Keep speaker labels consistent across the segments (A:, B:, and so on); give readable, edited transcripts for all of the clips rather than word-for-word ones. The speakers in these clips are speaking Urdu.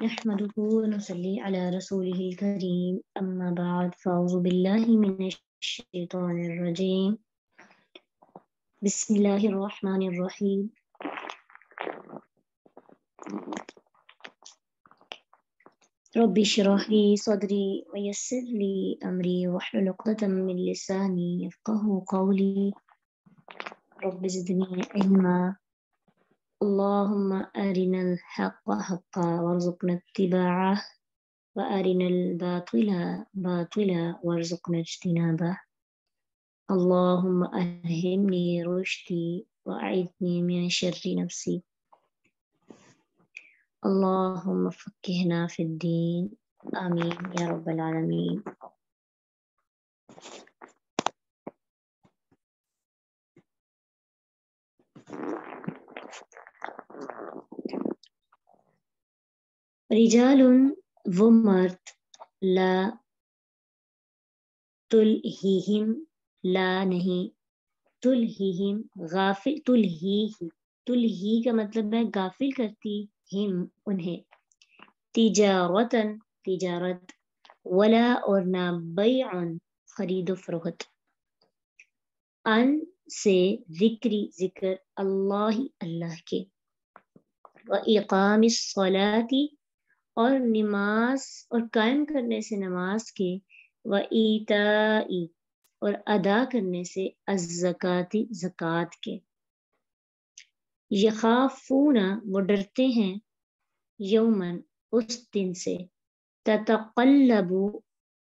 A: نحمده ونصلي على رسوله الكريم أما بعد فأعوذ بالله من الشيطان الرجيم بسم الله الرحمن الرحيم رب اشرح لي صدري ويسر لي أمري واحلل عقدة من لساني يفقهوا قولي رب زدني علما اللهم أرنا الحق حقا وارزقنا اتباعه وأرنا الباطل باطلا وارزقنا اجتنابه اللهم ألهمني رشدي وأعذني من شر نفسي اللهم فقهنا في الدين آمين يا رب العالمين. رجال وہ مرد لا تلہیہم لا نہیں تلہیہم غافل تلہی کا مطلب ہے غافل کرتی ہم انہیں تجارتن تجارت ولا اور نہ بیعن خرید و فروخت ان سے ذکری ذکر اللہ اللہ کے و اقام الصلاۃ اور نماز اور قائم کرنے سے نماز کے و ایتائی اور ادا کرنے سے الزکاۃ زکوٰۃ کے یخافون وہ ڈرتے ہیں یومن اس دن سے تتقلب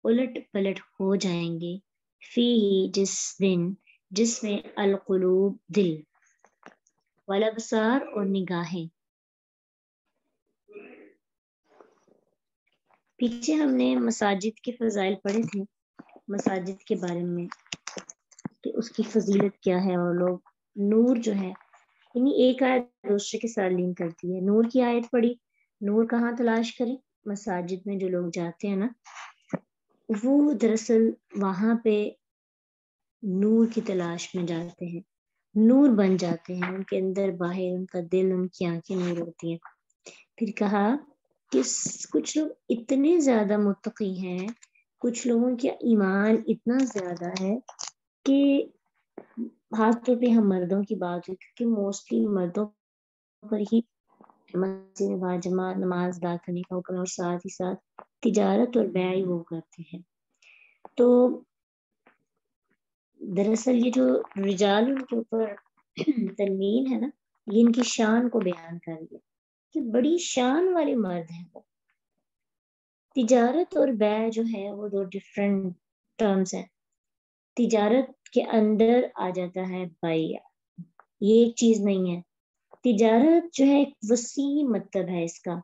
A: الٹ پلٹ ہو جائیں گے فی جس دن جس میں القلوب دل والابصار اور نگاہیں. پیچھے ہم نے مساجد کے فضائل پڑھے تھے، مساجد کے بارے میں کہ اس کی فضیلت کیا ہے، اور لوگ نور جو ہے یعنی ایک آیت دوسرے کے ساتھ لنک کرتی ہے. نور کی آیت پڑھی، نور کہاں تلاش کریں؟ مساجد میں جو لوگ جاتے ہیں نا، وہ دراصل وہاں پہ نور کی تلاش میں جاتے ہیں، نور بن جاتے ہیں، ان کے اندر باہر ان کا دل، ان کی آنکھیں نور ہوتی ہیں. پھر کہا کہ کچھ لوگ اتنے زیادہ متقی ہیں، کچھ لوگوں کا ایمان اتنا زیادہ ہے کہ خاص طور پہ ہم مردوں کی بات ہوئی کیونکہ موسٹلی مردوں پر ہی مسجد میں باجماعت نماز ادا کرنے کا حکم، اور ساتھ ہی ساتھ تجارت اور بیع وہ کرتے ہیں. تو دراصل یہ جو رجال ان کے اوپر تنوین ہے نا، یہ ان کی شان کو بیان کر دیا کہ بڑی شان والے مرد ہیں وہ. تجارت اور بیع جو ہے وہ دو ڈفرینٹ ٹرمز ہیں. تجارت کے اندر آ جاتا ہے بیع، یہ ایک چیز نہیں ہے. تجارت جو ہے ایک وسیع مطلب ہے اس کا،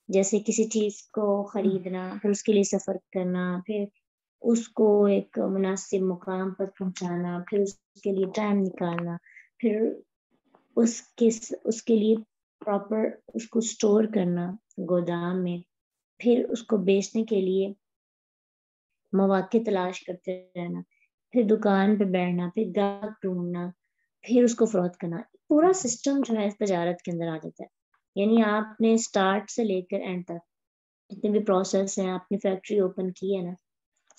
A: جیسے کسی چیز کو خریدنا، پھر اس کے لیے سفر کرنا، پھر اس کو ایک مناسب مقام پر پہنچانا، پھر اس کے لیے ٹائم نکالنا، پھر اس کے لیے پراپر اس کو سٹور کرنا گودام میں، پھر اس کو بیچنے کے لیے مواقع تلاش کرتے رہنا، پھر دکان پہ بیٹھنا، پھر گاہک ڈھونڈنا، پھر اس کو فروخت کرنا. پورا سسٹم جو ہے اس تجارت کے اندر آ جاتا ہے. یعنی آپ نے سٹارٹ سے لے کر اینڈ تک جتنے بھی پروسیس ہیں، آپ نے فیکٹری اوپن کی ہے نا،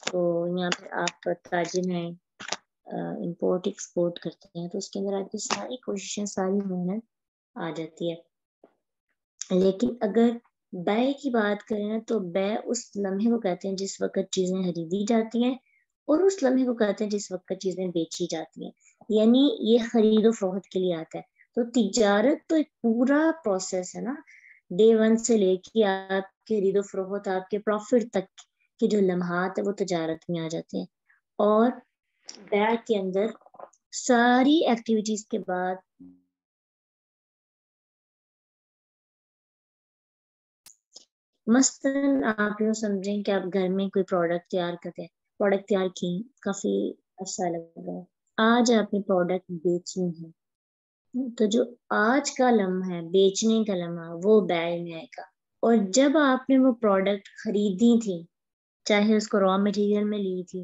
A: تو یہاں پہ آپ تاجر ہیں، امپورٹ ایکسپورٹ کرتے ہیں، تو اس کے اندر آپ کی ساری کوششیں، ساری محنت آ جاتی ہے. لیکن اگر بیع کی بات کریں نا، تو بیع اس لمحے کو کہتے ہیں جس وقت چیزیں خریدی جاتی ہیں، اور اس لمحے کو کہتے ہیں جس وقت چیزیں بیچی جاتی ہیں. یعنی یہ خرید و فروخت کے لیے آتا ہے. تو تجارت تو ایک پورا پروسیس ہے نا، ڈے ون سے لے کے آپ کے خرید و فروخت، آپ کے پروفٹ تک کے جو لمحات ہیں وہ تجارت میں آ جاتے ہیں. اور بیع کے اندر ساری ایکٹیویٹیز کے بعد مثلاً آپ یوں سمجھیں کہ آپ گھر میں کوئی پروڈکٹ تیار کرتے ہیں، پروڈکٹ تیار کی، کافی عرصہ لگا، آج آپ نے پروڈکٹ بیچنی ہے، تو جو آج کا لمحہ ہے، بیچنے کا لمحہ، وہ بیع میں آئے گا. اور جب آپ نے وہ پروڈکٹ خریدی تھی، چاہے اس کو را مٹیریل میں لی تھی،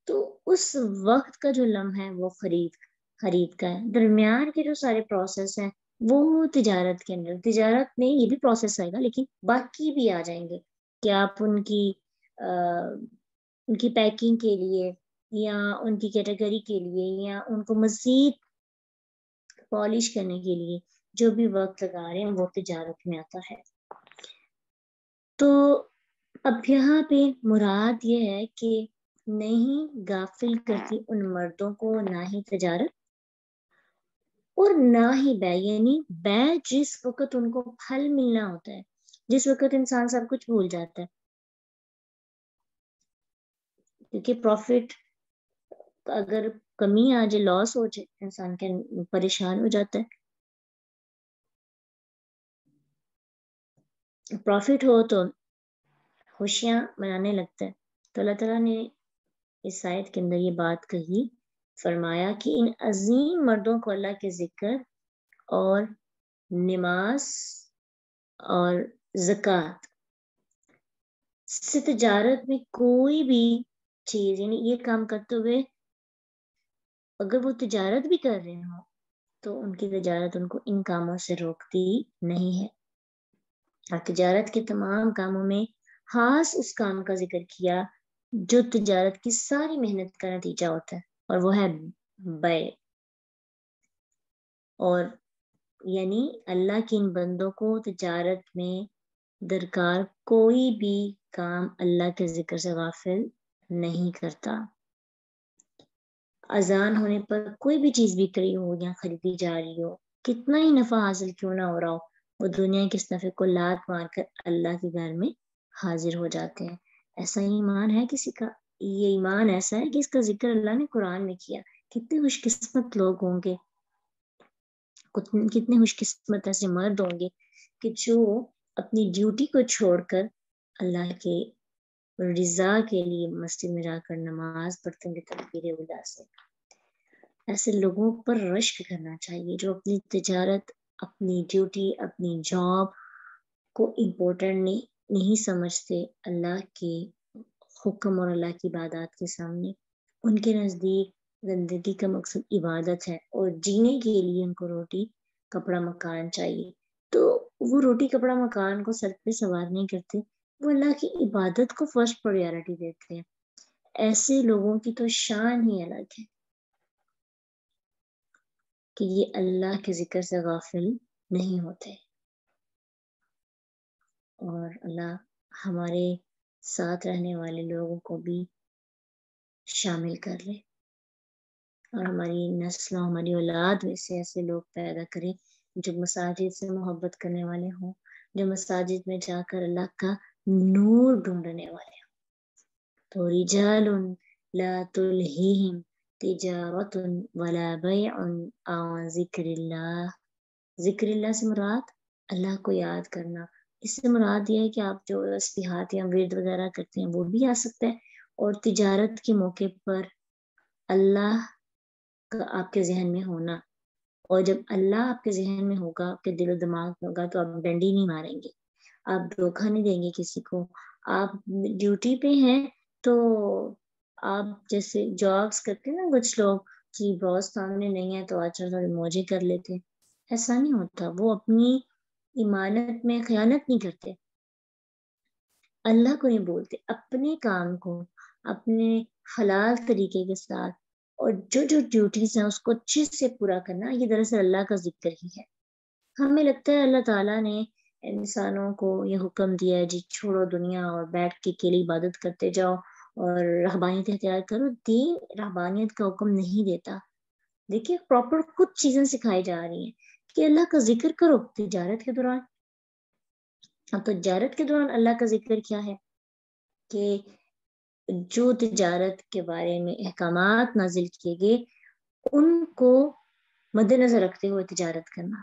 A: تو اس وقت کا جو لمحہ ہے وہ خرید کا ہے. درمیان کے جو سارے پروسیس ہیں وہ تجارت کے اندر، تجارت میں یہ بھی پروسیس آئے گا لیکن باقی بھی آ جائیں گے کہ آپ ان کی پیکنگ کے لیے یا ان کی کیٹیگری کے لیے یا ان کو مزید پالش کرنے کے لیے جو بھی وقت لگا رہے ہیں وہ تجارت میں آتا ہے. تو اب یہاں پہ مراد یہ ہے کہ نہیں غافل کرتی ان مردوں کو نہ ہی تجارت اور نہ ہی بے، یعنی بے جس وقت ان کو پھل ملنا ہوتا ہے، جس وقت انسان سب کچھ بھول جاتا ہے، کیونکہ پروفٹ اگر کمی آ جائے، لاس ہو جائے، انسان کے پریشان ہو جاتا ہے. پروفٹ ہو تو خوشیاں منانے لگتا ہے. تو اللہ تعالیٰ نے اس آیت کے اندر یہ بات کہی، فرمایا کہ ان عظیم مردوں کو اللہ کے ذکر اور نماز اور زکوٰۃ سے تجارت میں کوئی بھی چیز، یعنی یہ کام کرتے ہوئے اگر وہ تجارت بھی کر رہے ہوں تو ان کی تجارت ان کو ان کاموں سے روکتی نہیں ہے. اور تجارت کے تمام کاموں میں خاص اس کام کا ذکر کیا جو تجارت کی ساری محنت کا نتیجہ ہوتا ہے، اور وہ ہے بیع. اور یعنی اللہ کے ان بندوں کو تجارت میں درکار کوئی بھی کام اللہ کے ذکر سے غافل نہیں کرتا. اذان ہونے پر کوئی بھی چیز بک رہی ہو یا خریدی جا رہی ہو، کتنا ہی نفع حاصل کیوں نہ ہو رہا ہو، وہ دنیا کے اس نفع کو لات مار کر اللہ کے گھر میں حاضر ہو جاتے ہیں. ایسا ایمان ہے کسی کا؟ یہ ایمان ایسا ہے کہ اس کا ذکر اللہ نے قرآن میں کیا. کتنے خوش قسمت لوگ ہوں گے، کتنے خوش قسمت ایسے مرد ہوں گے کہ جو اپنی ڈیوٹی کو چھوڑ کر اللہ کے رضا کے لیے مسجد میں جا کر نماز پڑھتے ہیں تکبیر اولیٰ سے. ایسے لوگوں پر رشک کرنا چاہیے جو اپنی تجارت، اپنی ڈیوٹی، اپنی جاب کو امپورٹنٹ نہیں سمجھتے اللہ کے حکم اور اللہ کی عبادات کے سامنے. ان کے نزدیک زندگی کا مقصد عبادت ہے اور جینے کے لیے ان کو روٹی کپڑا مکان چاہیے. تو وہ روٹی کپڑا مکان کو سر پہ سوار نہیں کرتے، وہ اللہ کی عبادت کو فرسٹ پریورٹی دیتے ہیں. ایسے لوگوں کی تو شان ہی الگ ہے کہ یہ اللہ کے ذکر سے غافل نہیں ہوتے. اور اللہ ہمارے ساتھ رہنے والے لوگوں کو بھی شامل کر لے اور ہماری نسلوں، ہماری اولاد میں سے ایسے لوگ پیدا کرے جو مساجد سے محبت کرنے والے ہوں، جو مساجد میں جا کر اللہ کا نور ڈھونڈنے والے ہوں. تو رجال لا تلہیہم تجارت ولا بیع عن ذکر اللہ. ذکر اللہ سے مراد اللہ کو یاد کرنا. اس سے مراد یہ ہے کہ آپ جو تسبیحات یا ورد وغیرہ کرتے ہیں وہ بھی آ سکتا ہے، اور تجارت کے موقع پر اللہ کا آپ کے ذہن میں ہونا. اور جب اللہ آپ کے ذہن میں ہوگا، آپ کے دل و دماغ میں ہوگا، تو آپ ڈنڈی نہیں ماریں گے، آپ دھوکہ نہیں دیں گے کسی کو. آپ ڈیوٹی پہ ہیں تو آپ جیسے جابس کرتے ہیں نا کچھ لوگ، جی باس سامنے نہیں ہے تو آج تھوڑی موجے کر لیتے ہیں. ایسا نہیں ہوتا. وہ اپنی ایمانت میں خیانت نہیں کرتے، اللہ کو نہیں بولتے، اپنے کام کو اپنے حلال طریقے کے ساتھ اور جو ڈیوٹیز ہیں اس کو اچھے سے پورا کرنا، یہ دراصل اللہ کا ذکر ہی ہے. ہمیں لگتا ہے اللہ تعالیٰ نے انسانوں کو یہ حکم دیا ہے جی چھوڑو دنیا اور بیٹھ کے اکیلی عبادت کرتے جاؤ اور رہبانیت اختیار کرو. دین رہبانیت کا حکم نہیں دیتا. دیکھیے پراپر کچھ چیزیں سکھائی جا رہی ہیں کہ اللہ کا ذکر کرو تجارت کے دوران. اب تجارت کے دوران اللہ کا ذکر کیا ہے کہ جو تجارت کے بارے میں احکامات نازل کیے گئے ان کو مد نظر رکھتے ہوئے تجارت کرنا،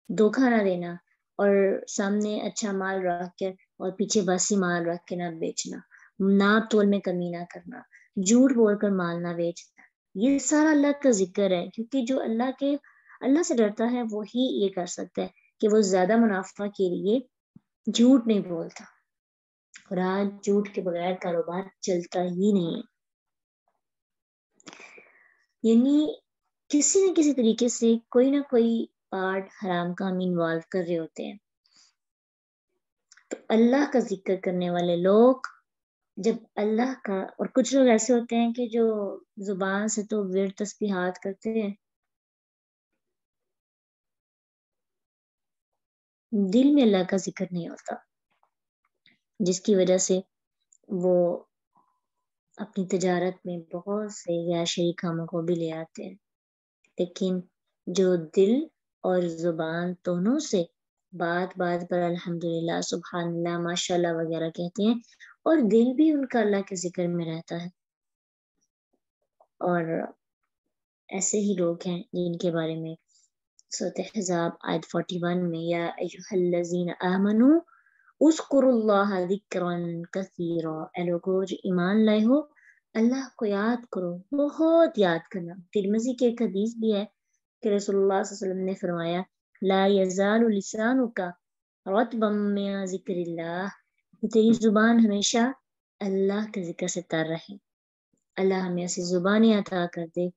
A: دھوکہ نہ دینا اور سامنے اچھا مال رکھ کے اور پیچھے باسی مال رکھ کے نہ بیچنا، ناپ تول میں کمی نہ کرنا، جھوٹ بول کر مال نہ بیچنا. یہ سارا اللہ کا ذکر ہے، کیونکہ جو اللہ سے ڈرتا ہے وہی یہ کر سکتا ہے کہ وہ زیادہ منافع کے لیے جھوٹ نہیں بولتا. اور آج جھوٹ کے بغیر کاروبار چلتا ہی نہیں ہے. یعنی کسی نہ کسی طریقے سے کوئی نہ کوئی پارٹ حرام کام انوالو کر رہے ہوتے ہیں. تو اللہ کا ذکر کرنے والے لوگ جب اللہ کا، اور کچھ لوگ ایسے ہوتے ہیں کہ جو زبان سے تو ورد تسبیحات کرتے ہیں، دل میں اللہ کا ذکر نہیں ہوتا، جس کی وجہ سے وہ اپنی تجارت میں بہت سے غیر شرعی کاموں کو بھی لے آتے ہیں. لیکن جو دل اور زبان دونوں سے بات پر الحمدللہ، سبحان اللہ، ماشاء اللہ وغیرہ کہتے ہیں، اور دل بھی ان کا اللہ کے ذکر میں رہتا ہے. اور ایسے ہی لوگ ہیں جن کے بارے میں سورۃ احزاب آیت 41 میں یا ایھا الذین آمنوا اذکروا اللہ ذکرا کثیرا، اے لوگو جو ایمان لائے ہو اللہ کو یاد کرو، بہت یاد کرنا. ترمذی کے ایک حدیث بھی ہے کہ رسول اللہ صلی اللہ علیہ وسلم نے فرمایا لا یزال لسانک رطبا من ذکر اللہ، تیری زبان ہمیشہ اللہ کے ذکر سے تر رہے. اللہ ہمیں ایسی زبانیں عطا کر دے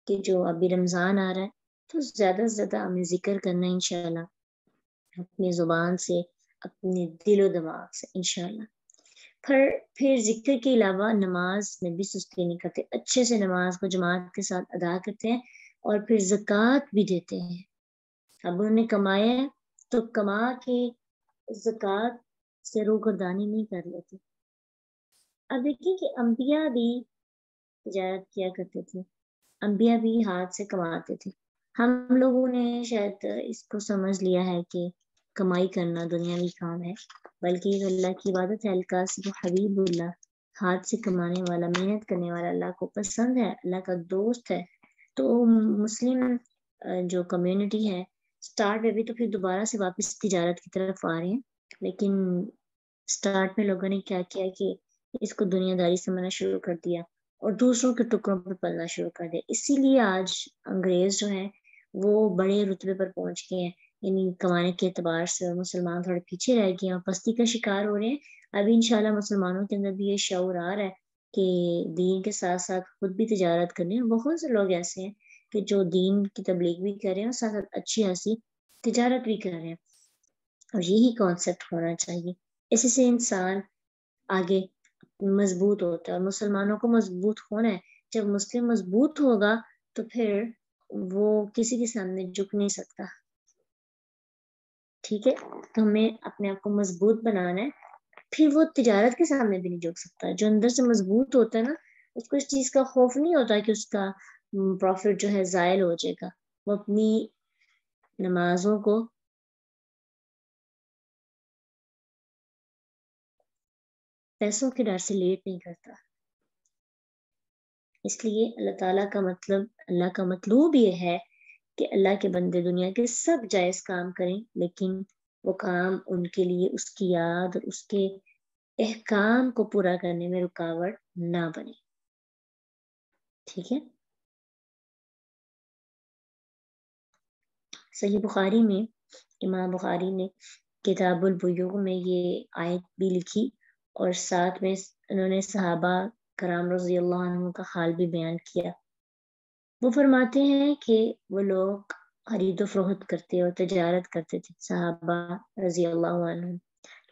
A: کہ جو ابھی رمضان آ رہا ہے تو زیادہ سے زیادہ ہمیں ذکر کرنا ہے انشاءاللہ، اپنی زبان سے، اپنے دل و دماغ سے انشاءاللہ. پھر ذکر کے علاوہ نماز میں بھی سستی نہیں کرتے، اچھے سے نماز کو جماعت کے ساتھ ادا کرتے ہیں، اور پھر زکوٰۃ بھی دیتے ہیں. اب انہوں نے کمایا ہے تو کما کے زکوٰۃ سے روگردانی نہیں کر لیتے. اب دیکھیں کہ انبیاء بھی تجارت کیا کرتے تھے، انبیاء بھی ہاتھ سے کماتے تھے. ہم لوگوں نے شاید اس کو سمجھ لیا ہے کہ کمائی کرنا دنیاوی کام ہے، بلکہ یہ اللہ کی عبادت ہے. القاسم حبیب اللہ، ہاتھ سے کمانے والا، محنت کرنے والا اللہ کو پسند ہے، اللہ کا دوست ہے. تو مسلم جو کمیونٹی ہے سٹارٹ میں بھی تو پھر دوبارہ سے واپس تجارت کی طرف آ رہے ہیں، لیکن سٹارٹ میں لوگوں نے کیا کیا کہ اس کو دنیا داری سمجھنا شروع کر دیا اور دوسروں کے ٹکڑوں پر پلنا شروع کر دیا. اسی لیے آج انگریز جو ہیں وہ بڑے رتبے پر پہنچ گئے ہیں، یعنی کمانے کے اعتبار سے، اور مسلمان تھوڑے پیچھے رہ گئے ہیں اور پستی کا شکار ہو رہے ہیں. ابھی انشاءاللہ مسلمانوں کے اندر بھی یہ شعور آ رہا ہے کہ دین کے ساتھ ساتھ خود بھی تجارت کرنی ہے. بہت سے لوگ ایسے ہیں کہ جو دین کی تبلیغ بھی کر رہے ہیں اور ساتھ ساتھ اچھی خاصی تجارت بھی کر رہے ہیں، اور یہی کانسیپٹ ہونا چاہیے. اسی سے انسان آگے مضبوط ہوتا ہے، اور مسلمانوں کو مضبوط ہونا ہے. جب مسلم مضبوط ہوگا تو پھر وہ کسی کے سامنے جھک نہیں سکتا. ٹھیک ہے، تو ہمیں اپنے آپ کو مضبوط بنانا ہے، پھر وہ تجارت کے سامنے بھی نہیں جھک سکتا. جو اندر سے مضبوط ہوتا ہے نا، اس کو اس چیز کا خوف نہیں ہوتا کہ اس کا پروفٹ جو ہے زائل ہو جائے گا. وہ اپنی نمازوں کو پیسوں کے ڈر سے لیٹ نہیں کرتا. اس لیے اللہ تعالیٰ کا مطلب، اللہ کا مطلوب یہ ہے کہ اللہ کے بندے دنیا کے سب جائز کام کریں، لیکن وہ کام ان کے لیے اس کی یاد اور اس کے احکام کو پورا کرنے میں رکاوٹ نہ بنے. ٹھیک ہے، صحیح بخاری میں امام بخاری نے کتاب البیوع میں یہ آیت بھی لکھی، اور ساتھ میں انہوں نے صحابہ کرام رضی اللہ عنہ کا حال بھی بیان کیا. وہ فرماتے ہیں کہ وہ لوگ خرید و فروخت کرتے اور تجارت کرتے تھے، صحابہ رضی اللہ عنہ،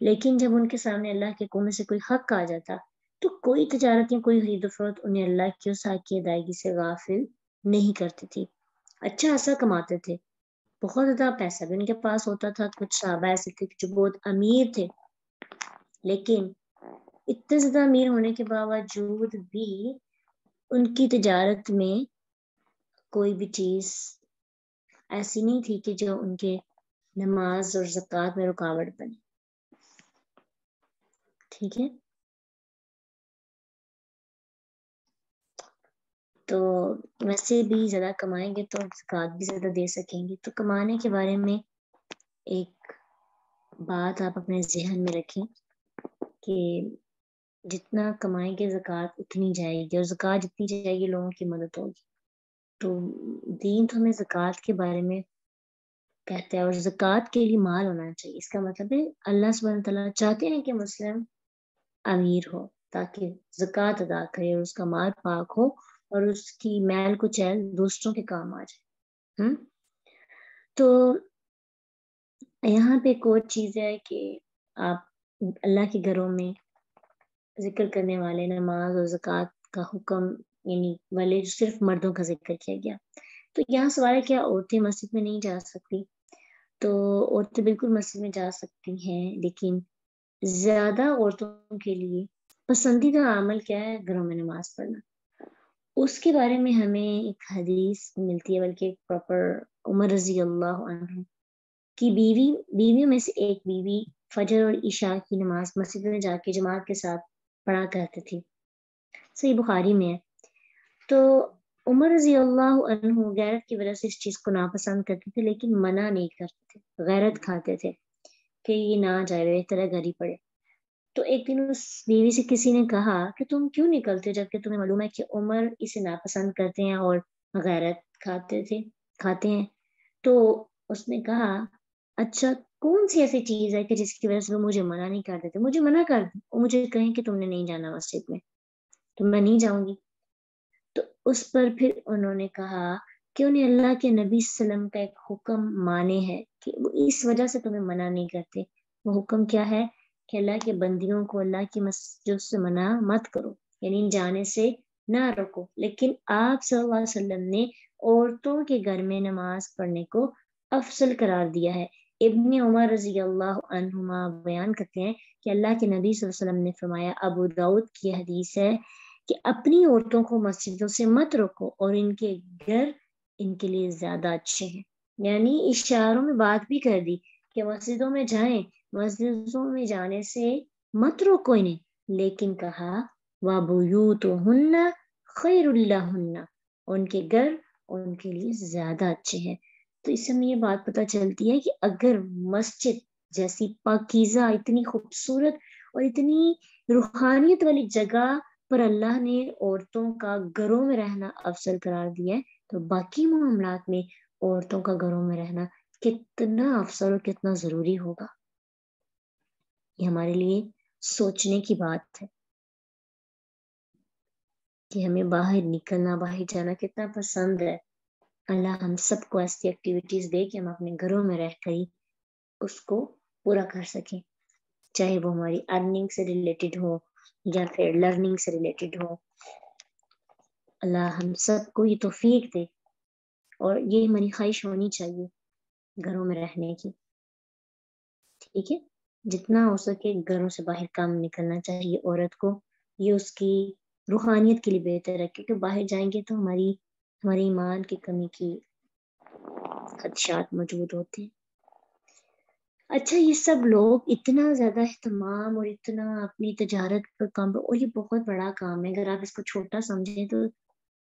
A: لیکن جب ان کے سامنے اللہ کے حکم سے کوئی حق آ جاتا تو کوئی تجارت یا کوئی خرید و فروخت انہیں اللہ کی اس حق کی ادائیگی سے غافل نہیں کرتی تھی. اچھا خاصا کماتے تھے، بہت زیادہ پیسہ بھی ان کے پاس ہوتا تھا. کچھ صحابہ ایسے تھے جو بہت امیر تھے، لیکن اتنے زیادہ امیر ہونے کے باوجود بھی ان کی تجارت میں کوئی بھی چیز ایسی نہیں تھی کہ جو ان کے نماز اور زکوٰۃ میں رکاوٹ بنے. ٹھیک ہے، تو ویسے بھی زیادہ کمائیں گے تو زکوٰۃ بھی زیادہ دے سکیں گے. تو کمانے کے بارے میں ایک بات آپ اپنے ذہن میں رکھیں کہ جتنا کمائیں گے زکوٰۃ اتنی جائے گی، اور زکوٰۃ جتنی جائے گی لوگوں کی مدد ہوگی. تو دین تو ہمیں زکوٰۃ کے بارے میں کہتا ہے، اور زکوٰۃ کے لیے مال ہونا چاہیے. اس کا مطلب ہے اللہ سبحانہ تعالیٰ چاہتے ہیں کہ مسلم امیر ہو تاکہ زکوٰۃ ادا کرے اور اس کا مال پاک ہو اور اس کی میل کو چیل دوسروں کے کام آ جائے. تو یہاں پہ ایک اور چیز ہے کہ آپ اللہ کے گھروں میں ذکر کرنے والے نماز اور زکوٰۃ کا حکم یعنی والے صرف مردوں کا ذکر کیا گیا. تو یہاں سوال ہے کیا عورتیں مسجد میں نہیں جا سکتی؟ تو عورتیں بالکل مسجد میں جا سکتی ہیں، لیکن زیادہ عورتوں کے لیے پسندیدہ عمل کیا ہے؟ گھروں میں نماز پڑھنا. اس کے بارے میں ہمیں ایک حدیث ملتی ہے، بلکہ ایک پراپر عمر رضی اللہ عنہ کی بیویوں میں سے ایک بیوی فجر اور عشاء کی نماز مسجد میں جا کے جماعت کے ساتھ پڑھا کرتی تھی. صحیح بخاری میں ہے. تو عمر رضی اللہ عنہ غیرت کی وجہ سے اس چیز کو ناپسند کرتے تھے، لیکن منع نہیں کرتے تھے، غیرت کھاتے تھے کہ یہ نہ جائے، بہتر ہے گھر ہی پڑے. تو ایک دن اس بیوی سے کسی نے کہا کہ تم کیوں نکلتے جبکہ تمہیں معلوم ہے کہ عمر اسے ناپسند کرتے ہیں اور غیرت کھاتے ہیں. تو اس نے کہا اچھا کون سی ایسی چیز ہے کہ جس کی وجہ سے وہ مجھے منع نہیں کر دیتے؟ مجھے منع کر دیں اور مجھے کہیں کہ تم نے نہیں جانا مسجد میں، تو میں نہیں جاؤں گی. تو اس پر پھر انہوں نے کہا کہ انہیں اللہ کے نبی صلی اللہ علیہ وسلم کا ایک حکم مانے ہے کہ وہ اس وجہ سے تمہیں منع نہیں کرتے. وہ حکم کیا ہے کہ اللہ کے بندیوں کو اللہ کی مسجد سے منع مت کرو، یعنی جانے سے نہ رکو. لیکن آپ صلی اللہ علیہ وسلم نے عورتوں کے گھر میں نماز پڑھنے کو افضل قرار دیا ہے. ابن عمر رضی اللہ عنہما بیان کرتے ہیں کہ اللہ کے نبی صلی اللہ علیہ وسلم نے فرمایا، ابو داؤد کی حدیث ہے کہ اپنی عورتوں کو مسجدوں سے مت روکو اور ان کے گھر ان کے لیے زیادہ اچھے ہیں. یعنی اشاروں میں بات بھی کر دی کہ مسجدوں میں جائیں، مسجدوں میں جانے سے مت روکو انہیں، لیکن کہا وَبُيُوتُهُنَّ خَيْرٌ لَهُنَّ، ان کے گھر ان کے لیے زیادہ اچھے ہیں. تو اس سے ہمیں یہ بات پتہ چلتی ہے کہ اگر مسجد جیسی پاکیزہ، اتنی خوبصورت اور اتنی روحانیت والی جگہ پر اللہ نے عورتوں کا گھروں میں رہنا افضل قرار دیا ہے، تو باقی معاملات میں عورتوں کا گھروں میں رہنا کتنا افضل اور کتنا ضروری ہوگا. یہ ہمارے لیے سوچنے کی بات ہے کہ ہمیں باہر نکلنا، باہر جانا کتنا پسند ہے. اللہ ہم سب کو ایسی ایکٹیویٹیز دے کہ ہم اپنے گھروں میں رہ کر ہی اس کو پورا کر سکیں، چاہے وہ ہماری ارننگ سے ریلیٹڈ ہو یا پھر لرننگ سے ریلیٹڈ ہو. اللہ ہم سب کو یہ توفیق دے، اور یہ ہماری خواہش ہونی چاہیے گھروں میں رہنے کی. ٹھیک ہے، جتنا ہو سکے گھروں سے باہر کام نکلنا چاہیے عورت کو. یہ اس کی روحانیت کے لیے بہتر ہے، کیونکہ باہر جائیں گے تو ہماری ایمان کی کمی کی خدشات موجود ہوتے ہیں. اچھا، یہ سب لوگ اتنا زیادہ اہتمام اور اتنا اپنی تجارت پر کام، اور یہ بہت بڑا کام ہے. اگر آپ اس کو چھوٹا سمجھیں تو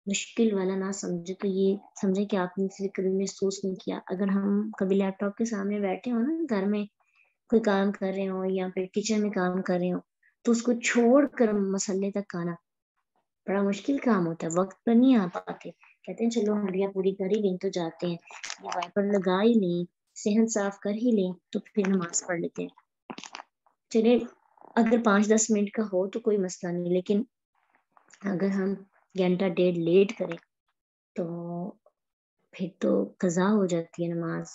A: مشکل والا نہ سمجھے، تو یہ سمجھے کہ آپ نے اسے کبھی محسوس نہیں کیا. اگر ہم کبھی لیپ ٹاپ کے سامنے بیٹھے ہوں نا، گھر میں کوئی کام کر رہے ہوں یا پھر کچن میں کام کر رہے ہوں، تو اس کو چھوڑ کر مسئلے تک آنا بڑا مشکل کام ہوتا ہے. وقت پر نہیں آ پاتے، کہتے ہیں چلو ہڈیاں پوری کر ہی لیں تو جاتے ہیں، یا وائپر لگا ہی لیں، صحن صاف کر ہی لیں تو پھر نماز پڑھ لیتے ہیں. چلے اگر 5-10 منٹ کا ہو تو کوئی مسئلہ نہیں، لیکن اگر ہم گھنٹہ ڈیڑھ لیٹ کریں تو پھر تو قضا ہو جاتی ہے نماز.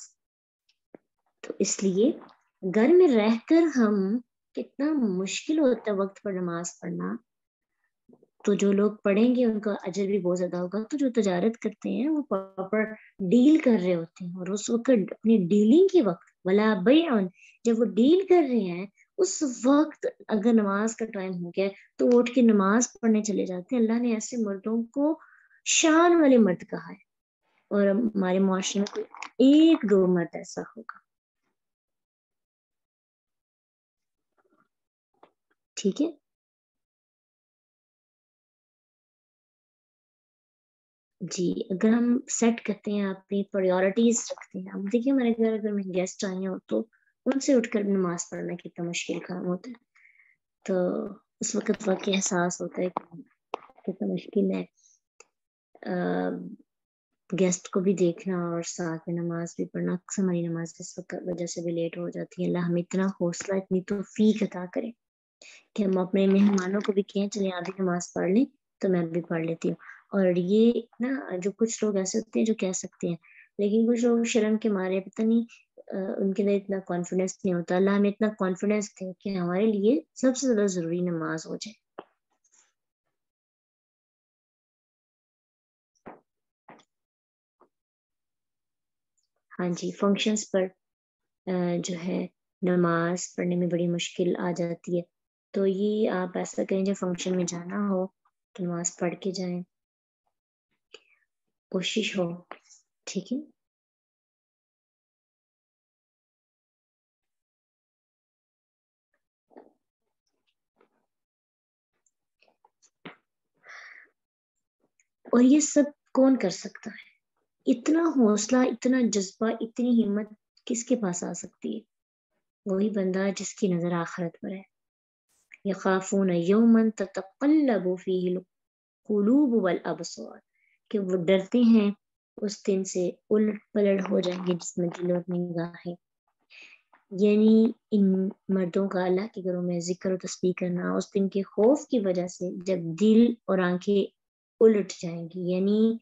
A: تو اس لیے گھر میں رہ کر ہم کتنا مشکل ہوتا ہے وقت پر نماز پڑھنا. تو جو لوگ پڑھیں گے ان کا اجر بھی بہت زیادہ ہوگا. تو جو تجارت کرتے ہیں وہ پراپر ڈیل کر رہے ہوتے ہیں، اور اس وقت اپنی ڈیلنگ کے وقت ولا بیع، جب وہ ڈیل کر رہے ہیں اس وقت اگر نماز کا ٹائم ہو گیا تو اٹھ کے نماز پڑھنے چلے جاتے ہیں. اللہ نے ایسے مردوں کو شان والے مرد کہا ہے، اور ہمارے معاشرے میں کوئی 1-2 مرد ایسا ہوگا. ٹھیک ہے، جی. اگر ہم سیٹ کرتے ہیں، اپنی پریورٹیز رکھتے ہیں، اب دیکھیے ہمارے گھر اگر میں گیسٹ آئے ہوں تو ان سے اٹھ کر نماز پڑھنا کتنا مشکل کام ہوتا ہے. تو اس وقت واقعی احساس ہوتا ہے کہ کتنا مشکل ہے گیسٹ کو بھی دیکھنا اور ساتھ میں نماز بھی پڑھنا. اکثر ہماری نماز اس وجہ سے بھی لیٹ ہو جاتی ہے. اللہ ہمیں اتنا حوصلہ، اتنی توفیق عطا کرے کہ ہم اپنے مہمانوں کو بھی کہیں چلے آپ بھی نماز پڑھ لیں تو میں بھی پڑھ لیتی ہوں. اور یہ نا جو کچھ لوگ ایسے ہوتے ہیں جو کہہ سکتے ہیں لیکن کچھ لوگ شرم کے مارے پتہ نہیں ان کے اندر اتنا کانفیڈنس نہیں ہوتا. اللہ ہمیں اتنا کانفیڈنس دے کہ ہمارے لیے سب سے زیادہ ضروری نماز ہو جائے. ہاں جی، فنکشنز پر جو ہے نماز پڑھنے میں بڑی مشکل آ جاتی ہے، تو یہ آپ ایسا کریں جب فنکشن میں جانا ہو تو نماز پڑھ کے جائیں، کوشش ہو. ٹھیک ہے. اور یہ سب کون کر سکتا ہے؟ اتنا حوصلہ، اتنا جذبہ، اتنی ہمت کس کے پاس آ سکتی ہے؟ وہی بندہ جس کی نظر آخرت پر ہے. یخافون یوما تتقلب فیہ القلوب والابصار، کہ وہ ڈرتے ہیں اس دن سے الٹ پلٹ ہو جائیں گے جس میں دل اور نگاہیں. یعنی ان مردوں کا اللہ کے گھروں میں ذکر و تسبیح کرنا اس دن کے خوف کی وجہ سے جب دل اور آنکھیں الٹ جائیں گی، یعنی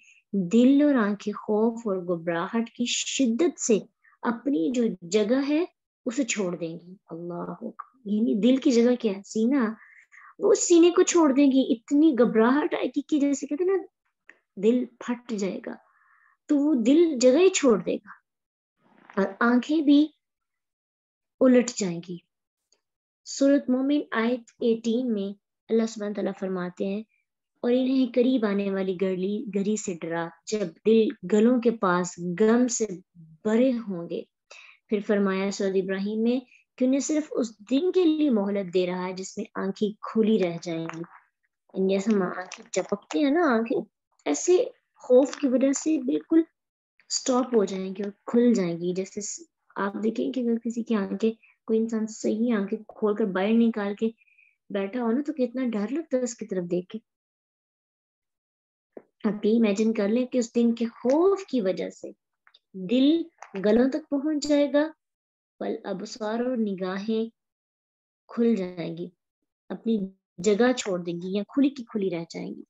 A: دل اور آنکھیں خوف اور گھبراہٹ کی شدت سے اپنی جو جگہ ہے اسے چھوڑ دیں گی. اللہ اکبر. یعنی دل کی جگہ کیا ہے؟ سینہ. وہ سینے کو چھوڑ دیں گی. اتنی گھبراہٹ آئے گی کہ جیسے کہتے ہیں نا دل پھٹ جائے گا، تو وہ دل جگہ ہی چھوڑ دے گا اور آنکھیں بھی الٹ جائیں گی. سورۃ مومن آیت 18 میں اللہ سبحانہ تعالیٰ فرماتے ہیں اور انہیں قریب آنے والی گھڑی سے ڈرا جب دل گلوں کے پاس غم سے بھرے ہوں گے. پھر فرمایا سورۃ ابراہیم میں کہ انہیں صرف اس دن کے لیے مہلت دے رہا ہے جس میں آنکھیں کھلی رہ جائیں گی. جیسے ہم آنکھیں چپکتے ہیں نا، آنکھیں ایسے خوف کی وجہ سے بالکل سٹاپ ہو جائیں گی اور کھل جائیں گی. جیسے آپ دیکھیں کہ اگر کسی کی آنکھیں، کوئی انسان صحیح آنکھیں کھول کر باہر نکال کے بیٹھا ہو نا تو کتنا ڈر لگتا ہے اس کی طرف دیکھ کے. آپ یہ امیجن کر لیں کہ اس دن کے خوف کی وجہ سے دل گلوں تک پہنچ جائے گا، بل ابصار اور نگاہیں کھل جائیں گی، اپنی جگہ چھوڑ دیں گی یا کھلی کی کھلی رہ جائیں گی.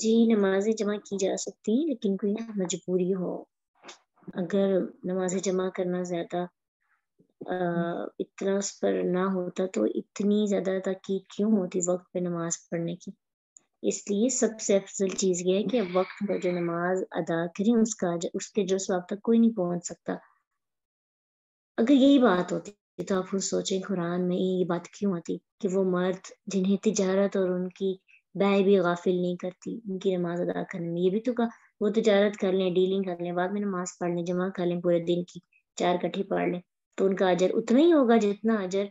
A: جی، نمازیں جمع کی جا سکتی ہیں لیکن کوئی مجبوری ہو. اگر نماز جمع کرنا زیادہ اتنا اس پر نہ ہوتا تو اتنی زیادہ تاکید کیوں ہوتی وقت پہ نماز پڑھنے کی. اس لیے سب سے افضل چیز یہ ہے کہ وقت پر جو نماز ادا کریں اس کے جو ثواب تک کوئی نہیں پہنچ سکتا. اگر یہی بات ہوتی تو آپ خود سوچیں قرآن میں یہ بات کیوں آتی کہ وہ مرد جنہیں تجارت اور ان کی بے بھی غافل نہیں کرتی ان کی نماز ادا کرنے میں. یہ بھی تو کہا وہ تجارت کر لیں، ڈیلنگ کر لیں، بعد میں نماز پڑھ لیں، جمع کر لیں پورے دن کی 4 کٹھی پڑھ لیں تو ان کا اجر اتنا ہی ہوگا جتنا اجر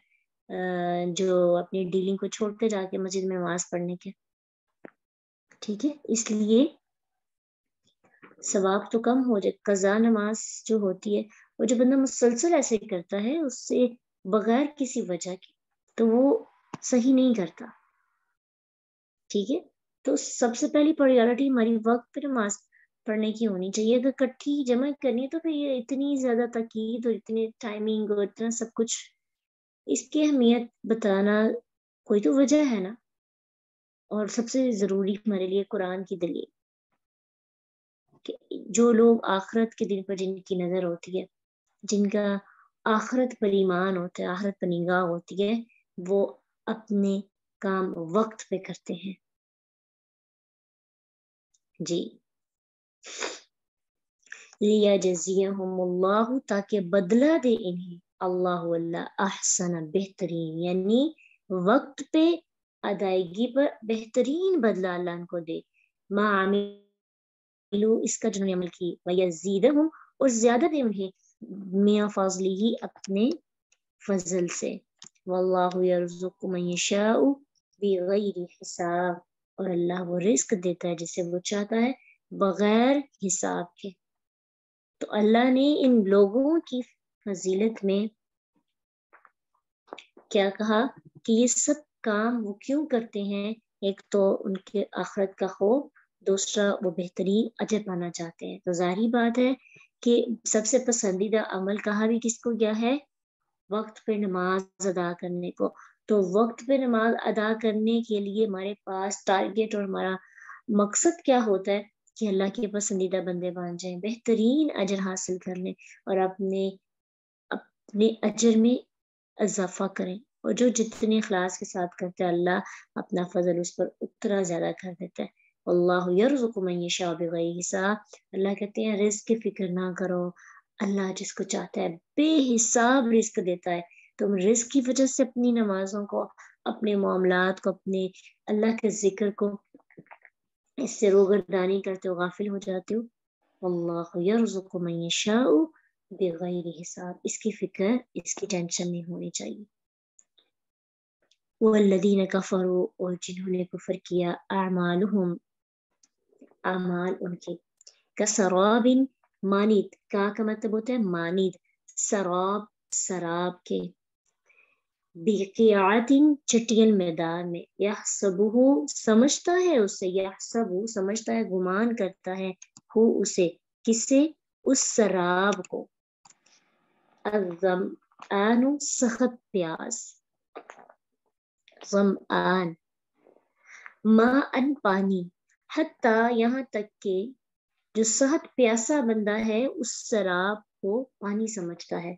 A: جو اپنی ڈیلنگ کو چھوڑتے جا کے مسجد میں نماز پڑھنے کے. ٹھیک ہے. اس لیے ثواب تو کم ہو جائے. قضا نماز جو ہوتی ہے وہ جو بندہ مسلسل ایسے کرتا ہے اس سے بغیر کسی وجہ کی تو وہ صحیح نہیں کرتا. ٹھیک ہے. تو سب سے پہلی پریورٹی ہماری وقت پہ نماز پڑھنے کی ہونی چاہیے. اگر کٹھی جمع کرنی ہے تو پھر یہ اتنی زیادہ تاکید اور اتنی ٹائمنگ اور اتنا سب کچھ اس کی اہمیت بتانا کوئی تو وجہ ہے نا. اور سب سے ضروری ہمارے لیے قرآن کی دلیل کہ جو لوگ آخرت کے دن پر جن کی نظر ہوتی ہے، جن کا آخرت پر ایمان ہوتا ہے، آخرت پر نگاہ ہوتی ہے، وہ اپنے کام وقت پہ کرتے ہیں. جی. لیجزیہم اللہ، تاکہ بدلہ دے انہیں اللہ احسن، بہترین، یعنی وقت پہ ادائیگی پر بہترین بدلہ اللہ ان کو دے. ما عملو، اس کا جنہوں نے عمل کی، ویزیدہم، اور زیادہ دے انہیں میاں فضلی ہی، اپنے فضل سے. واللہ یرزق من یشاء بغیر حساب، اور اللہ وہ رزق دیتا ہے جسے وہ چاہتا ہے بغیر حساب کے. تو اللہ نے ان لوگوں کی فضیلت میں کیا کہا کہ یہ سب کام وہ کیوں کرتے ہیں؟ ایک تو ان کے آخرت کا خوف، دوسرا وہ بہترین اجر پانا چاہتے ہیں. تو ظاہری بات ہے کہ سب سے پسندیدہ عمل کہا بھی کس کو گیا ہے؟ وقت پہ نماز ادا کرنے کو. تو وقت پہ نماز ادا کرنے کے لیے ہمارے پاس ٹارگیٹ اور ہمارا مقصد کیا ہوتا ہے کہ اللہ کے پسندیدہ بندے بن جائیں، بہترین اجر حاصل کر لیں اور اپنے اجر میں اضافہ کریں. اور جو جتنے اخلاص کے ساتھ کرتے ہیں اللہ اپنا فضل اس پر اتنا زیادہ کر دیتا ہے. اللہ یرزق من یشاء بغیر حساب. اللہ کہتے ہیں رزق کی فکر نہ کرو، اللہ جس کو چاہتا ہے بے حساب رزق دیتا ہے. تم رزق کی وجہ سے اپنی نمازوں کو، اپنے معاملات کو، اپنے اللہ کے ذکر کو اس سے روگردانی کرتے ہو، غافل ہو جاتے ہو. اللہ یرزق من یشاء بغیر حساب. اس کی فکر، اس کی ٹینشن نہیں ہونی چاہیے. والذین کفروا، اور جنہوں نے کفر کیا، اعمالہم، اعمال ان کے، کسراب، مانید، کا مطلب ہوتا ہے مانید، سراب، سراب کے، بقیعۃ، چٹیل میدان میں، یحسبہ، سمجھتا ہے اسے، یحسب، سمجھتا ہے، گمان کرتا ہے، ہو اسے، کس سے؟ اس سراب کو، الظمآن، سخت پیاس، ظمآن، ماءً، پانی، حتیٰ، یہاں تک کہ جو سخت پیاسا بندہ ہے اس سراب کو پانی سمجھتا ہے.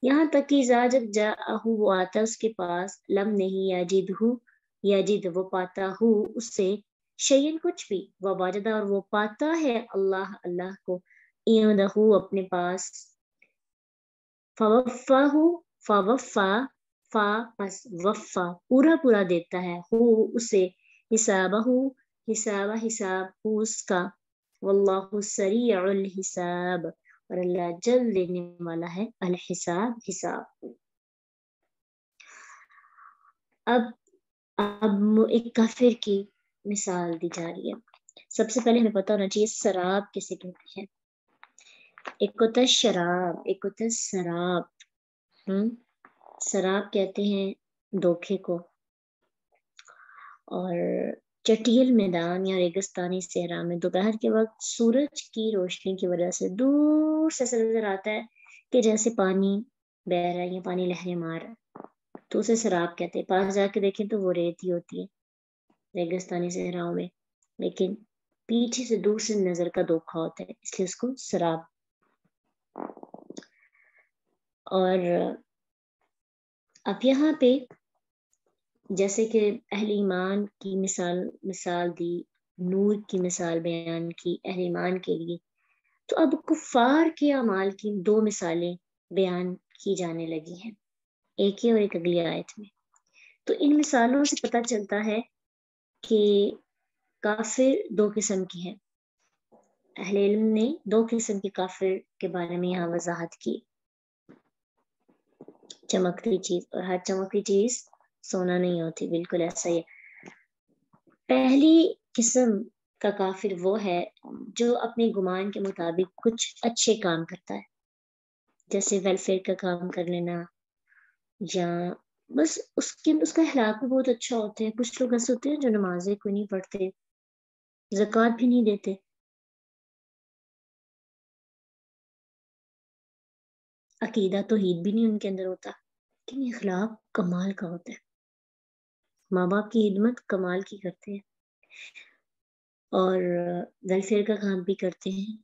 A: یہاں تک کہ اذا، جب جاءہ، وہ آتا اس کے پاس، لم، نہیں، یجدہ، یجد، وہ پاتا، ہو اس سے، شیئن، کچھ بھی، ووجدہ، اور وہ پاتا ہے اللہ، اللہ کو، عندہ، اپنے پاس، فوفاہ، فوفا، فا، پس وفا، پورا پورا دیتا ہے، ہو اسے، حسابہ، حسابہ، حساب اس کا، واللہ سریع الحساب، اور اللہ جلد لینے والا ہے الحساب، حساب. اب ایک کافر کی مثال دی جا رہی ہے. سب سے پہلے ہمیں پتہ ہونا چاہیے سراب کسے کہتے ہیں. ایک ہوتا ہے شراب، ایک ہوتا ہے سراب. سراب کہتے ہیں دھوکے کو. اور چٹیل میدان یا ریگستانی صحرا میں دوپہر کے وقت سورج کی روشنی کی وجہ سے دور سے نظر آتا ہے کہ جیسے پانی بہہ رہا ہے یا پانی لہریں مار رہا ہے، تو اسے سراب کہتے ہیں. پاس جا کے دیکھیں تو وہ ریت ہی ہوتی ہے ریگستانی صحراؤں میں، لیکن پیچھے سے دور سے نظر کا دھوکا ہوتا ہے، اس لیے اس کو سراب. اور اب یہاں پہ جیسے کہ اہل ایمان کی مثال دی، نور کی مثال بیان کی اہل ایمان کے لیے، تو اب کفار کے اعمال کی دو مثالیں بیان کی جانے لگی ہیں، ایک ہی اور ایک اگلی آیت میں. تو ان مثالوں سے پتہ چلتا ہے کہ کافر دو قسم کی ہیں. اہل علم نے دو قسم کے کافر کے بارے میں یہاں وضاحت کی. چمکتی چیز، اور ہر چمکتی چیز سونا نہیں ہوتی، بالکل ایسا ہی ہے. پہلی قسم کا کافر وہ ہے جو اپنے گمان کے مطابق کچھ اچھے کام کرتا ہے، جیسے ویلفیئر کا کام کر لینا، یا بس اس کا اخلاق بھی بہت اچھا ہوتا ہے. کچھ لوگ ایسے ہوتے ہیں جو نمازیں کوئی نہیں پڑھتے، زکوٰۃ بھی نہیں دیتے، عقیدہ توحید بھی نہیں ان کے اندر ہوتا، لیکن اخلاق کمال کا ہوتا ہے، ماں باپ کی خدمت کمال کی کرتے ہیں، اور ویلفیئر کا کام بھی کرتے ہیں،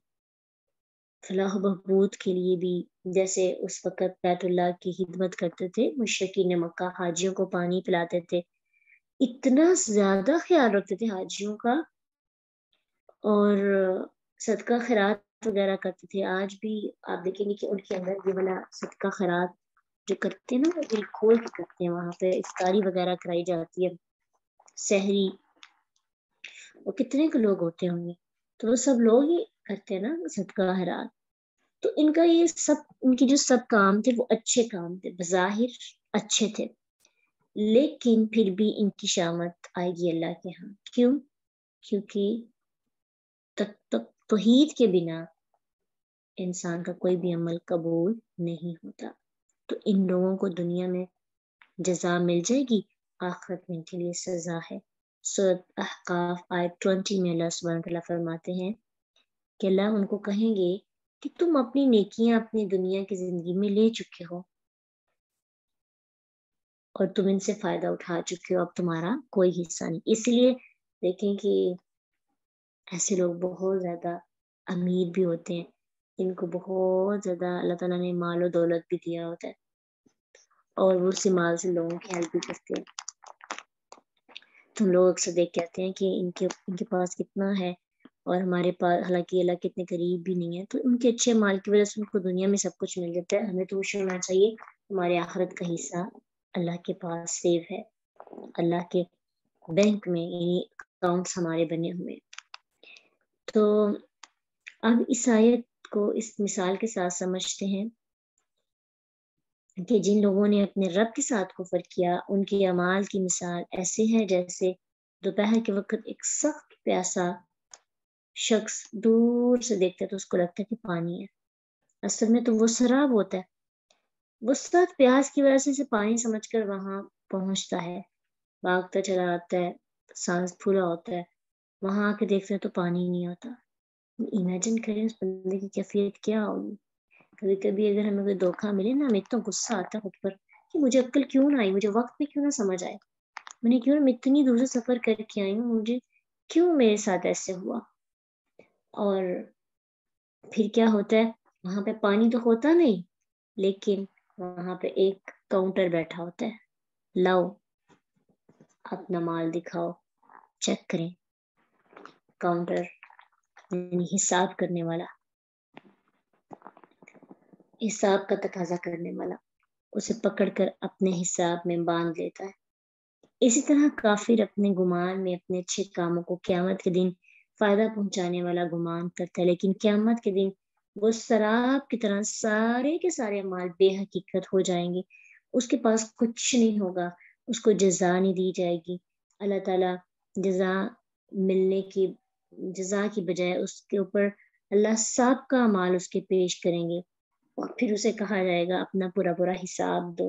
A: فلاح و بہبود کے لیے بھی. جیسے اس وقت بیت اللہ کی خدمت کرتے تھے مشرکین مکہ، حاجیوں کو پانی پلاتے تھے، اتنا زیادہ خیال رکھتے تھے حاجیوں کا، اور صدقہ خیرات وغیرہ کرتے تھے. آج بھی آپ دیکھیں گے کہ ان کے اندر یہ والا صدقہ خیرات جو کرتے ہیں نا، وہ دل کھول کے کرتے ہیں. وہاں پہ افطاری وغیرہ کرائی جاتی ہے، سحری، وہ کتنے کے لوگ ہوتے ہوں گے، تو وہ سب لوگ ہی کرتے ہیں نا صدقہ خیرات. تو ان کا یہ سب، ان کی جو سب کام تھے وہ اچھے کام تھے، بظاہر اچھے تھے، لیکن پھر بھی ان کی شامت آئے گی اللہ کے ہاں. کیوں؟ کیونکہ توحید کے بنا انسان کا کوئی بھی عمل قبول نہیں ہوتا. تو ان لوگوں کو دنیا میں جزا مل جائے گی، آخرت میں ان کے لیے سزا ہے. سورۃ احقاف آیت 20 میں اللہ سبحانہ وتعالیٰ فرماتے ہیں کہ اللہ ان کو کہیں گے کہ تم اپنی نیکیاں اپنی دنیا کی زندگی میں لے چکے ہو اور تم ان سے فائدہ اٹھا چکے ہو، اب تمہارا کوئی حصہ نہیں۔ اس لیے دیکھیں کہ ایسے لوگ بہت زیادہ امیر بھی ہوتے ہیں، ان کو بہت زیادہ اللہ تعالیٰ نے مال و دولت بھی دیا ہوتا ہے اور وہ اسی مال سے لوگوں کی ہیلپ بھی کرتے ہیں۔ تم لوگ اکثر دیکھ کے آتے ہیں کہ ان کے پاس کتنا ہے اور ہمارے پاس حالانکہ اللہ کتنے قریب بھی نہیں ہے، تو ان کے اچھے مال کی وجہ سے ان کو دنیا میں سب کچھ مل جاتا ہے۔ ہمیں تو خوش ہونا چاہیے ہمارے آخرت کا حصہ اللہ کے پاس سیو ہے، اللہ کے بینک میں، یعنی اکاؤنٹس ہمارے بنے ہوئے۔ تو اب اس آیت کو اس مثال کے ساتھ سمجھتے ہیں کہ جن لوگوں نے اپنے رب کے ساتھ کفر کیا، ان کے اعمال کی مثال ایسے ہے جیسے دوپہر کے وقت ایک سخت پیاسا شخص دور سے دیکھتا ہے تو اس کو لگتا ہے کہ پانی ہے، اصل میں تو وہ سراب ہوتا ہے۔ وہ سخت پیاس کی وجہ سے پانی سمجھ کر وہاں پہنچتا ہے، بھاگتا چلا آتا ہے، سانس پھولا ہوتا ہے، وہاں آ کے دیکھتا ہے تو پانی نہیں ہوتا۔ امیجن کریں اس بندے کی کیفیت کیا ہوگی۔ کبھی کبھی اگر ہمیں کوئی دھوکہ ملے نا، ہمیں اتنا غصہ آتا ہے خود پر کہ مجھے عقل کیوں نہ آئی، مجھے وقت پہ کیوں نہ سمجھ آئے، میں اتنی دور سے سفر کر کے آئی ہوں، مجھے کیوں میرے ساتھ ایسے ہوا۔ اور پھر کیا ہوتا ہے، وہاں پہ پانی تو ہوتا نہیں، لیکن وہاں پہ ایک کاؤنٹر بیٹھا ہوتا ہے، لاؤ اپنا مال دکھاؤ، چیک کریں۔ کاؤنٹر یعنی حساب کرنے والا، حساب کا تقاضا کرنے والا اسے پکڑ کر اپنے حساب میں باندھ لیتا ہے۔ اسی طرح کافر اپنے گمان میں اپنے اچھے کاموں کو قیامت کے دن فائدہ پہنچانے والا گمان کرتا ہے، لیکن قیامت کے دن وہ سراب کی طرح سارے کے سارے اعمال بے حقیقت ہو جائیں گے، اس کے پاس کچھ نہیں ہوگا، اس کو جزا نہیں دی جائے گی۔ اللہ تعالیٰ جزا کی بجائے اس کے اوپر اللہ سب کا اعمال اس کے پیش کریں گے اور پھر اسے کہا جائے گا اپنا پورا حساب دو،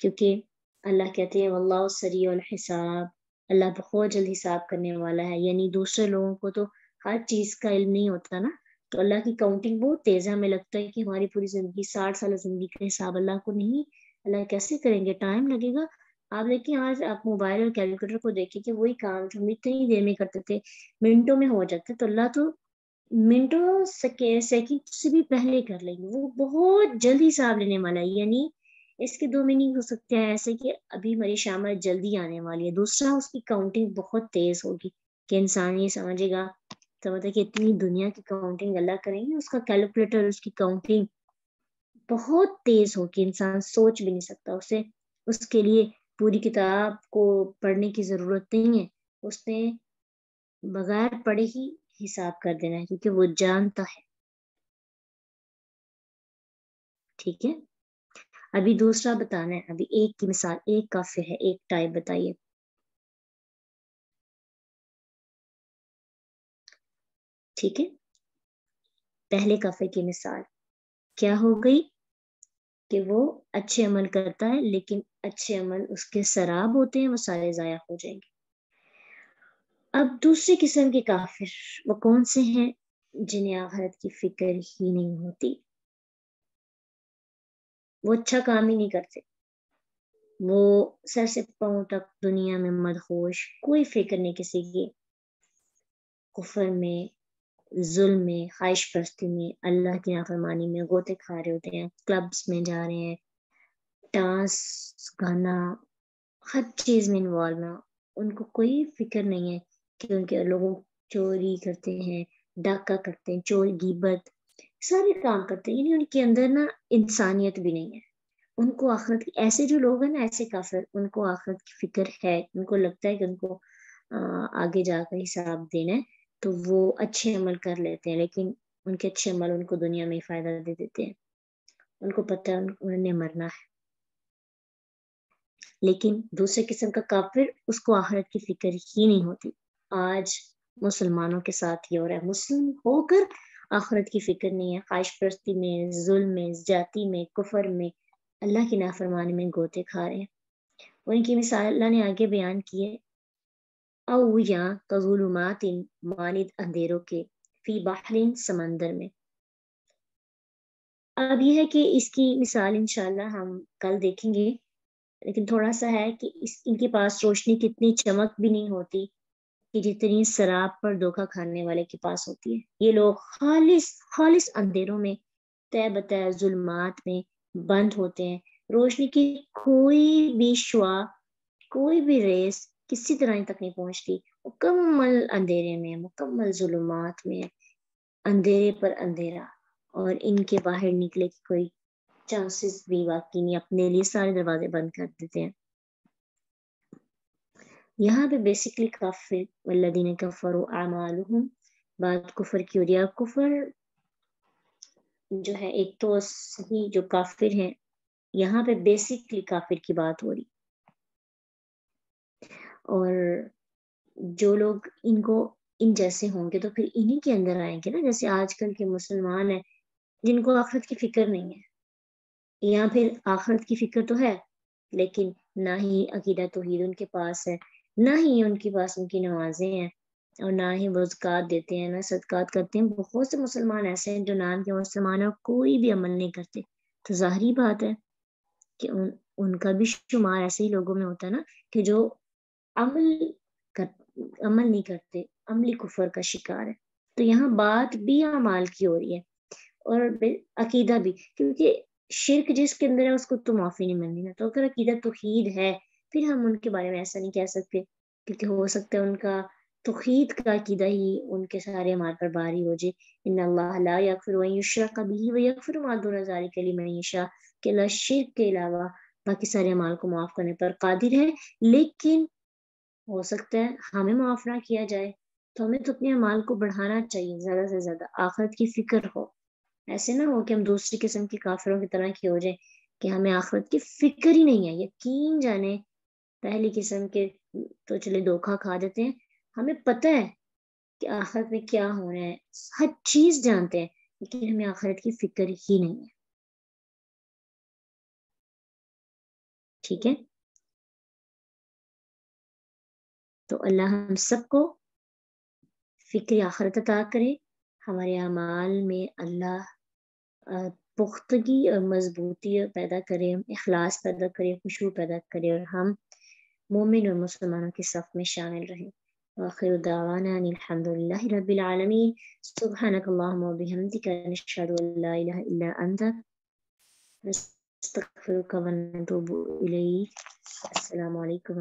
A: کیونکہ اللہ کہتے ہیں واللہ سریع الحساب، اللہ بہت جلد حساب کرنے والا ہے۔ یعنی دوسرے لوگوں کو تو ہر چیز کا علم نہیں ہوتا نا، تو اللہ کی کاؤنٹنگ بہت تیز ہے۔ ہمیں لگتا ہے کہ ہماری پوری زندگی 60 سال زندگی کا حساب اللہ کو نہیں، اللہ کیسے کریں گے، ٹائم لگے گا۔ آپ دیکھیں آج آپ موبائل اور کیلکولیٹر کو دیکھیں کہ وہی کام جو ہم اتنی دیر میں کرتے تھے منٹوں میں ہو جاتا ہے، تو اللہ تو منٹوں سیکنڈ سے بھی پہلے کر لیں گے، وہ بہت جلد حساب لینے والا ہے۔ یعنی اس کے دو میننگ ہو سکتے ہیں ایسے کہ ابھی ہماری شامت جلدی آنے والی ہے، دوسرا اس کی کاؤنٹنگ بہت تیز ہوگی کہ انسان یہ سمجھے گا کہ اتنی دنیا کی کاؤنٹنگ اللہ کریں گے، اس کا کیلکولیٹر اس کی کاؤنٹنگ بہت تیز ہوگی، انسان سوچ بھی نہیں سکتا۔ اس کے لیے پوری کتاب کو پڑھنے کی ضرورت نہیں ہے، اس نے بغیر پڑھے ہی حساب کر دینا ہے کیونکہ وہ جانتا ہے۔ ٹھیک ہے، ابھی دوسرا بتانا ہے، ابھی ایک کی مثال، ایک کافر ہے، ایک ٹائپ بتائیے۔ ٹھیک ہے، پہلے کافر کی مثال کیا ہو گئی کہ وہ اچھے عمل کرتا ہے لیکن اچھے عمل اس کے سراب ہوتے ہیں، وہ سارے ضائع ہو جائیں گے۔ اب دوسری قسم کے کافر وہ کون سے ہیں؟ جنہیں آخرت کی فکر ہی نہیں ہوتی، وہ اچھا کام ہی نہیں کرتے، وہ سر سے پاؤں تک دنیا میں مدہوش، کوئی فکر نہیں کسی کی، کفر میں، ظلم میں، خواہش پرستی میں، اللہ کی نافرمانی میں غوطے کھا رہے ہوتے ہیں، کلبس میں جا رہے ہیں، ڈانس گانا ہر چیز میں انوالو ہیں، ان کو کوئی فکر نہیں ہے کہ ان کے لوگوں چوری کرتے ہیں، ڈاکہ کرتے ہیں، چوری غیبت سارے کام کرتے ہیں، یعنی ان کے اندر نا انسانیت بھی نہیں ہے۔ ان کو آخرت کی، ایسے جو لوگ ہیں نا ایسے کافر، ان کو آخرت کی فکر ہے، ان کو لگتا ہے کہ ان کو آگے جا کر حساب دینا ہے، تو وہ اچھے عمل کر لیتے ہیں، لیکن ان کے اچھے عمل ان کو دنیا میں فائدہ دے دیتے ہیں، ان کو پتہ ہے انہوں نے مرنا ہے۔ لیکن دوسرے قسم کا کافر، اس کو آخرت کی فکر ہی نہیں ہوتی۔ آج مسلمانوں کے ساتھ یہ ہو رہا ہے، مسلم ہو کر آخرت کی فکر نہیں ہے، خواہش پرستی میں، ظلم میں، زیادتی میں، کفر میں، اللہ کی نافرمانی میں غوطے کھا رہے ہیں۔ اور ان کی مثال اللہ نے آگے بیان کی ہے، او یا کظلمات مانند اندھیروں کے، فی بحر سمندر میں۔ اب یہ ہے کہ اس کی مثال انشاءاللہ ہم کل دیکھیں گے، لیکن تھوڑا سا ہے کہ ان کے پاس روشنی کتنی چمک بھی نہیں ہوتی کہ جتنی شراب پر دھوکہ کھانے والے کے پاس ہوتی ہے۔ یہ لوگ خالص اندھیروں میں، طے بتہ ظلمات میں بند ہوتے ہیں، روشنی کی کوئی بھی شعاع، کوئی بھی ریس کسی طرح تک نہیں پہنچتی، مکمل اندھیرے میں، مکمل ظلمات میں، اندھیرے پر اندھیرا، اور ان کے باہر نکلے کی کوئی چانسز بھی واقعی نہیں، اپنے لیے سارے دروازے بند کر دیتے ہیں۔ یہاں پہ بیسکلی کافر والذین کفروا اعمالهم، بات کفر کی ہو رہی ہے۔ کفر جو ہے ایک تو صحیح جو کافر ہیں، یہاں پہ بیسکلی کافر کی بات ہو رہی، اور جو لوگ ان جیسے ہوں گے تو پھر انہی کے اندر آئیں گے نا، جیسے آج کل کے مسلمان ہیں جن کو آخرت کی فکر نہیں ہے، یا پھر آخرت کی فکر تو ہے لیکن نہ ہی عقیدہ توحید ان کے پاس ہے، نہ ہی ان کے پاس ان کی نمازیں ہیں، اور نہ ہی وہ زکوٰۃ دیتے ہیں، نہ صدقات کرتے ہیں۔ بہت سے مسلمان ایسے ہیں جو نام کے مسلمان ہیں اور کوئی بھی عمل نہیں کرتے، تو ظاہری بات ہے کہ ان کا بھی شمار ایسے ہی لوگوں میں ہوتا ہے نا کہ جو عمل نہیں کرتے، عملی کفر کا شکار ہے۔ تو یہاں بات بھی اعمال کی ہو رہی ہے اور عقیدہ بھی، کیونکہ شرک جس کے اندر ہے اس کو تو معافی نہیں ملنی نا، تو اگر عقیدہ توحید ہے پھر ہم ان کے بارے میں ایسا نہیں کہہ سکتے، کیونکہ ہو سکتا ہے ان کا توحید کا عقیدہ ہی ان کے سارے اعمال پر باری ہو جائے۔ ان اللہ لا یغفر ان یشرک بہ ویغفر ما دون ذلک لمن یشاء، کہ اللہ شرک کے علاوہ باقی سارے اعمال کو معاف کرنے پر قادر ہے، لیکن ہو سکتا ہے ہمیں معاف نہ کیا جائے، تو ہمیں تو اپنے اعمال کو بڑھانا چاہیے، زیادہ سے زیادہ آخرت کی فکر ہو۔ ایسے نہ ہو کہ ہم دوسری قسم کے کافروں کی طرح کی ہو جائے کہ ہمیں آخرت کی فکر ہی نہیں ہے۔ یقین جانے پہلی قسم کے تو چلے دھوکہ کھا دیتے ہیں، ہمیں پتہ ہے کہ آخرت میں کیا ہونا ہے، ہر چیز جانتے ہیں، لیکن ہمیں آخرت کی فکر ہی نہیں ہے۔ ٹھیک ہے، تو اللہ ہم سب کو فکر آخرت عطا کرے، ہمارے اعمال میں اللہ پختگی اور مضبوطی پیدا کرے، اخلاص پیدا کرے، خشوع پیدا کرے، اور ہم مومن اور مسلمانوں کے صف میں شامل رہیں۔ وآخر دعوانا ان الحمد للہ رب العالمین۔ سبحانک اللہم وبحمدک، نشہد ان لا الہ الا انت، نستغفرک ونتوب الیک۔ السلام علیکم۔